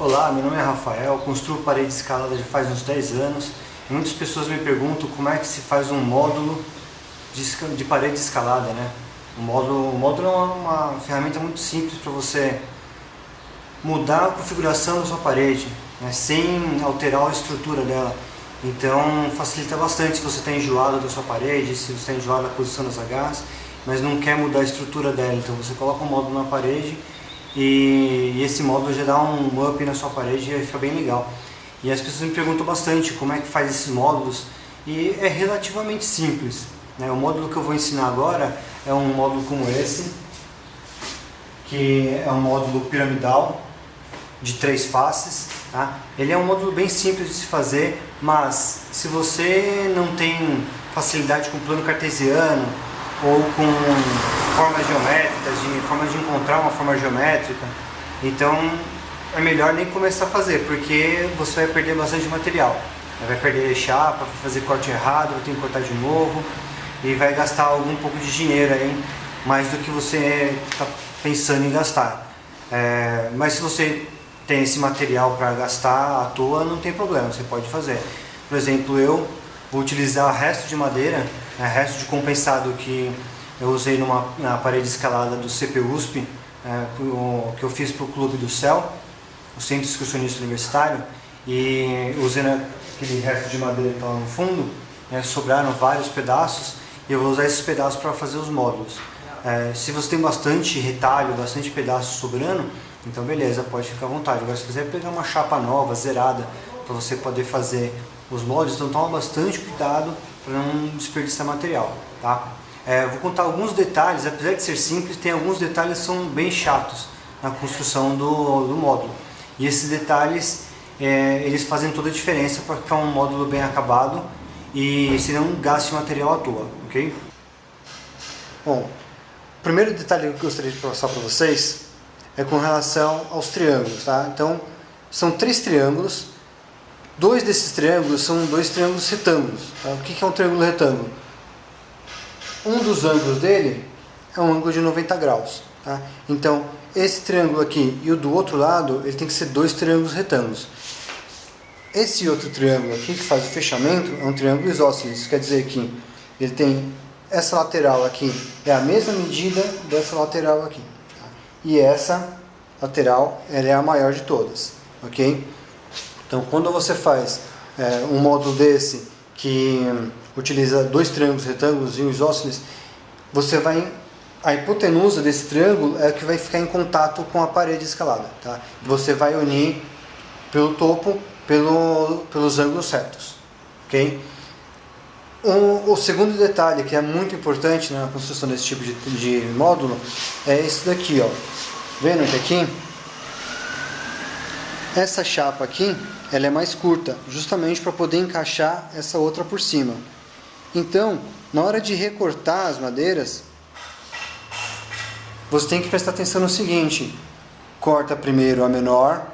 Olá, meu nome é Rafael, construo parede escalada já faz uns 10 anos e muitas pessoas me perguntam como é que se faz um módulo de parede escalada, né? O módulo é uma ferramenta muito simples para você mudar a configuração da sua parede, né, sem alterar a estrutura dela. Então facilita bastante se você está enjoado da sua parede, se você está enjoado da posição das agarras, mas não quer mudar a estrutura dela. Então você coloca um módulo na parede e esse módulo já dá um up na sua parede e fica bem legal. E as pessoas me perguntam bastante como é que faz esses módulos e é relativamente simples, né? O módulo que eu vou ensinar agora é um módulo como esse, que é um módulo piramidal de 3 faces, tá? Ele é um módulo bem simples de se fazer, mas se você não tem facilidade com plano cartesiano ou com formas geométricas, formas de encontrar uma forma geométrica, então é melhor nem começar a fazer, porque você vai perder bastante material. Vai perder chapa, vai fazer corte errado, vai ter que cortar de novo e vai gastar algum pouco de dinheiro aí, mais do que você está pensando em gastar. Mas se você tem esse material para gastar à toa, não tem problema, você pode fazer. Por exemplo, eu vou utilizar resto de madeira, resto de compensado que eu usei na parede escalada do CPUSP, que eu fiz para o Clube do Céu, o Centro Excursionista Universitário, e usei aquele resto de madeira que estava no fundo, sobraram vários pedaços, e eu vou usar esses pedaços para fazer os módulos. Se você tem bastante retalho, bastante pedaço sobrando, então beleza, pode ficar à vontade. Agora se quiser pegar uma chapa nova, zerada, para você poder fazer os moldes, então toma bastante cuidado para não desperdiçar material, tá? Vou contar alguns detalhes, apesar de ser simples, tem alguns detalhes que são bem chatos na construção do módulo. E esses detalhes, eles fazem toda a diferença para ficar um módulo bem acabado e se não gaste material à toa, ok? Bom, o primeiro detalhe que eu gostaria de passar para vocês é com relação aos triângulos, tá? Então, são 3 triângulos. 2 desses triângulos são 2 triângulos retângulos, tá? O que é um triângulo retângulo? Um dos ângulos dele é um ângulo de 90 graus, tá? Então, esse triângulo aqui e o do outro lado, ele tem que ser 2 triângulos retângulos. Esse outro triângulo aqui, que faz o fechamento, é um triângulo isósceles. Isso quer dizer que ele tem essa lateral aqui, é a mesma medida dessa lateral aqui. Tá? E essa lateral, ela é a maior de todas, ok? Então, quando você faz um módulo desse, que utiliza 2 triângulos retângulos e um isósceles, a hipotenusa desse triângulo é a que vai ficar em contato com a parede escalada, tá? Você vai unir pelo topo, pelos ângulos certos, ok? O segundo detalhe que é muito importante na construção desse tipo de módulo é esse daqui, ó. Vendo aqui? Essa chapa aqui, ela é mais curta, justamente para poder encaixar essa outra por cima. Então, na hora de recortar as madeiras, você tem que prestar atenção no seguinte: corta primeiro a menor,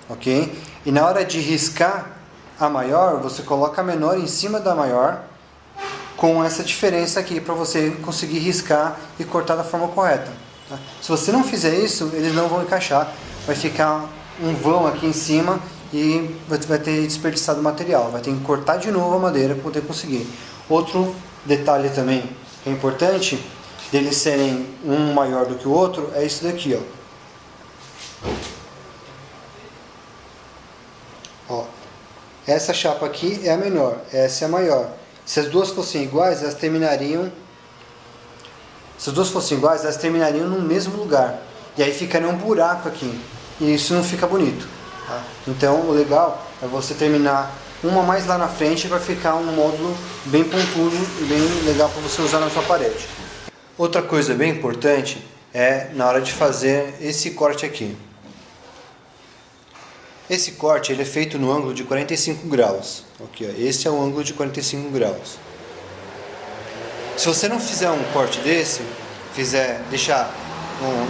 ok? E na hora de riscar a maior, você coloca a menor em cima da maior, com essa diferença aqui, para você conseguir riscar e cortar da forma correta. Tá? Se você não fizer isso, eles não vão encaixar, vai ficar um vão aqui em cima e vai ter desperdiçado material, vai ter que cortar de novo a madeira para poder conseguir. Outro detalhe também que é importante, deles serem um maior do que o outro, é isso daqui, ó. Essa chapa aqui é a menor, essa é a maior. Se as duas fossem iguais, elas terminariam no mesmo lugar. E aí ficaria um buraco aqui. E isso não fica bonito, tá? Então o legal é você terminar uma mais lá na frente, vai ficar um módulo bem pontudo e bem legal para você usar na sua parede. Outra coisa bem importante é na hora de fazer esse corte aqui. Esse corte ele é feito no ângulo de 45 graus. Aqui, ó, esse é o ângulo de 45 graus. Se você não fizer um corte desse, deixar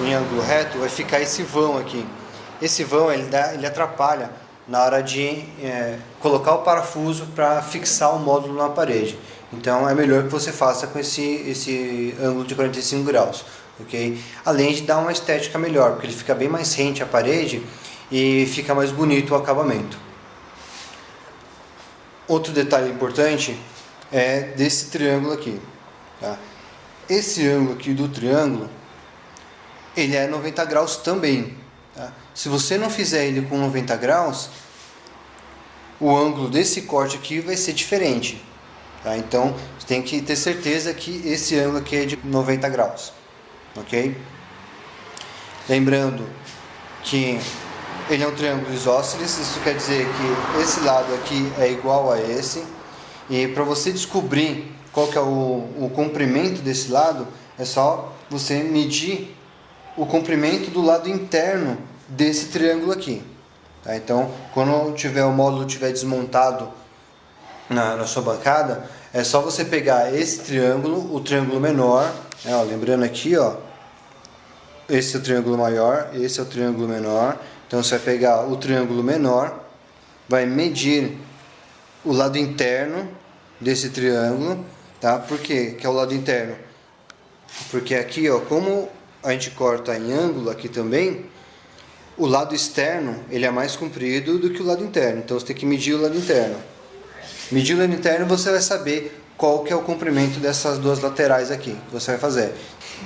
em ângulo reto, vai ficar esse vão aqui. Esse vão ele atrapalha na hora de colocar o parafuso para fixar o módulo na parede. Então é melhor que você faça com esse ângulo de 45 graus. Okay? Além de dar uma estética melhor, porque ele fica bem mais rente à parede e fica mais bonito o acabamento. Outro detalhe importante é desse triângulo aqui, tá? Esse ângulo aqui do triângulo, ele é 90 graus também, tá? Se você não fizer ele com 90 graus, o ângulo desse corte aqui vai ser diferente, tá? Então você tem que ter certeza que esse ângulo aqui é de 90 graus, ok? Lembrando que ele é um triângulo isósceles, isso quer dizer que esse lado aqui é igual a esse, e para você descobrir qual que é o comprimento desse lado, é só você medir o comprimento do lado interno desse triângulo aqui, tá? Então, quando o módulo estiver desmontado na sua bancada, é só você pegar esse triângulo, o triângulo menor, né, ó, lembrando aqui, ó, esse é o triângulo maior, esse é o triângulo menor. Então você vai pegar o triângulo menor, vai medir o lado interno desse triângulo, tá? Por quê que é o lado interno? Porque aqui, ó, como a gente corta em ângulo aqui também, o lado externo ele é mais comprido do que o lado interno. Então você tem que medir o lado interno. Medir o lado interno, você vai saber qual que é o comprimento dessas duas laterais aqui que você vai fazer.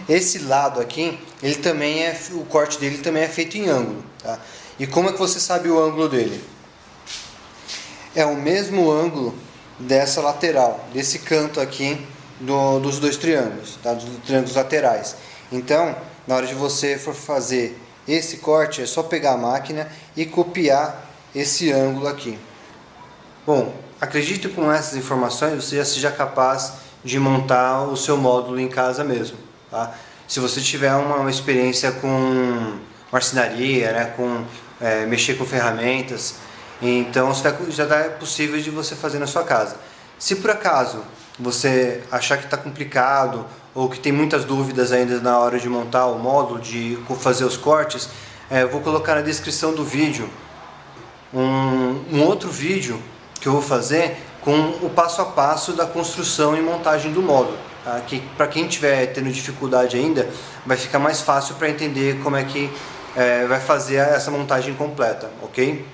Esse lado aqui, ele também o corte dele também é feito em ângulo, tá? E como é que você sabe o ângulo dele? É o mesmo ângulo dessa lateral, desse canto aqui dos dois triângulos, tá? Dos triângulos laterais. Então, na hora de você for fazer esse corte, é só pegar a máquina e copiar esse ângulo aqui. Bom, acredito que com essas informações você já seja capaz de montar o seu módulo em casa mesmo, tá? Se você tiver uma experiência com marcenaria, né, mexer com ferramentas, então já é possível de você fazer na sua casa. Se por acaso você achar que está complicado ou que tem muitas dúvidas ainda na hora de montar o módulo, de fazer os cortes, eu vou colocar na descrição do vídeo um outro vídeo que eu vou fazer com o passo a passo da construção e montagem do módulo, tá? Que para quem estiver tendo dificuldade ainda, vai ficar mais fácil para entender como é que vai fazer essa montagem completa, ok?